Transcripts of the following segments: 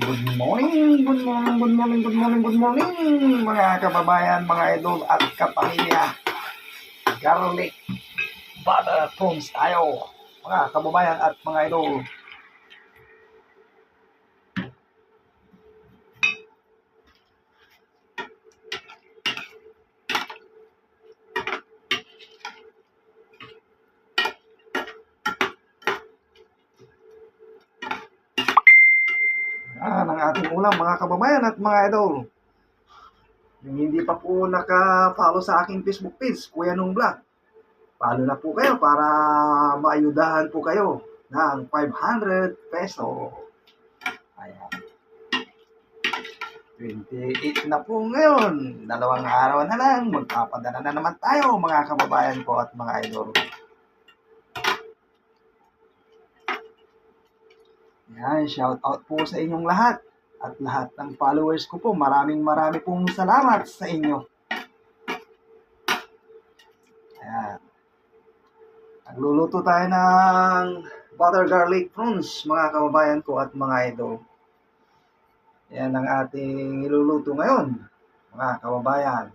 Good morning, good morning, good morning, good morning, good morning, mga kababayan, mga idol at kapamilya. Garlic butter prawns tayo, mga kababayan at mga idol. Ang ating ulam, mga kababayan at mga idol. Yung hindi pa po naka-follow sa aking Facebook page, Kuya Nung Vlog, follow na po kayo para maayudahan po kayo ng 500 peso. Ayan. 28 na po ngayon. 2 araw na lang. Magpapadala na naman tayo, mga kababayan ko at mga idol. Yan, shout out po sa inyong lahat. At lahat ng followers ko po, maraming pong salamat sa inyo. Ayan. Nagluluto tayo ng butter garlic prawns, mga kababayan ko at mga idol. Yan ang ating iluluto ngayon, mga kababayan.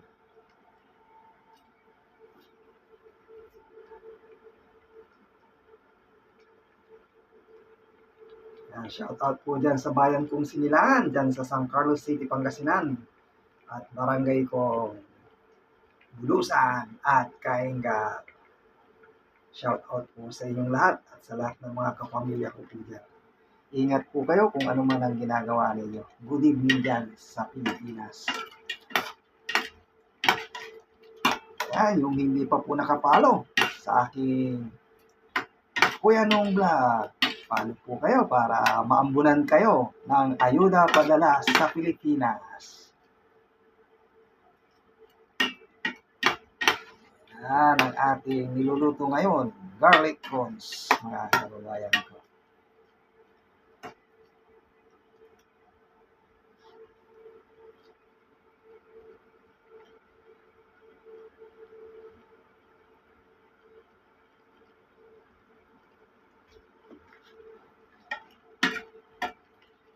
Yan, shout out po dyan sa bayan kong Sinilangan, dyan sa San Carlos City, Pangasinan. At barangay kong Bulusan at Kaingat. Shout out po sa inyong lahat at sa lahat ng mga kapamilya ko po dyan. Ingat po kayo kung ano man ang ginagawa ninyo. Good evening dyan sa Pilipinas. Yan, yung hindi pa po nakapalo sa aking Kuya Nung Vlog, follow po kayo para maambunan kayo ng ayuda padala sa Pilipinas. Yan ang ating niluluto ngayon, garlic prawns, mga kababayan ko.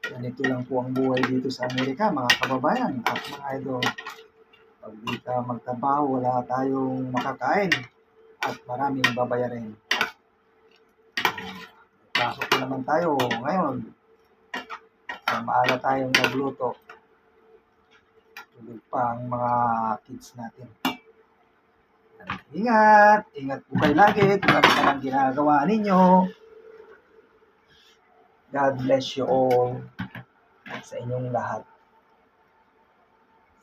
Ganito lang po ang buhay dito sa Amerika, mga kababayan at mga idol. Pag di ka magtrabaho, wala tayong makakain at maraming babayarin. Pasok na naman tayo ngayon. Maaga tayong nagluto. Tulog pa ang mga kids natin. Ingat po kayo lagi kung ano man ang ginagawa ninyo. God bless you all sa inyong lahat.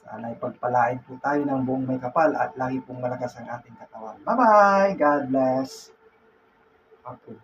Sana ipagpalain po tayo ng buong may kapal at lagi pong malakas ang ating katawan. Bye-bye! God bless! Okay.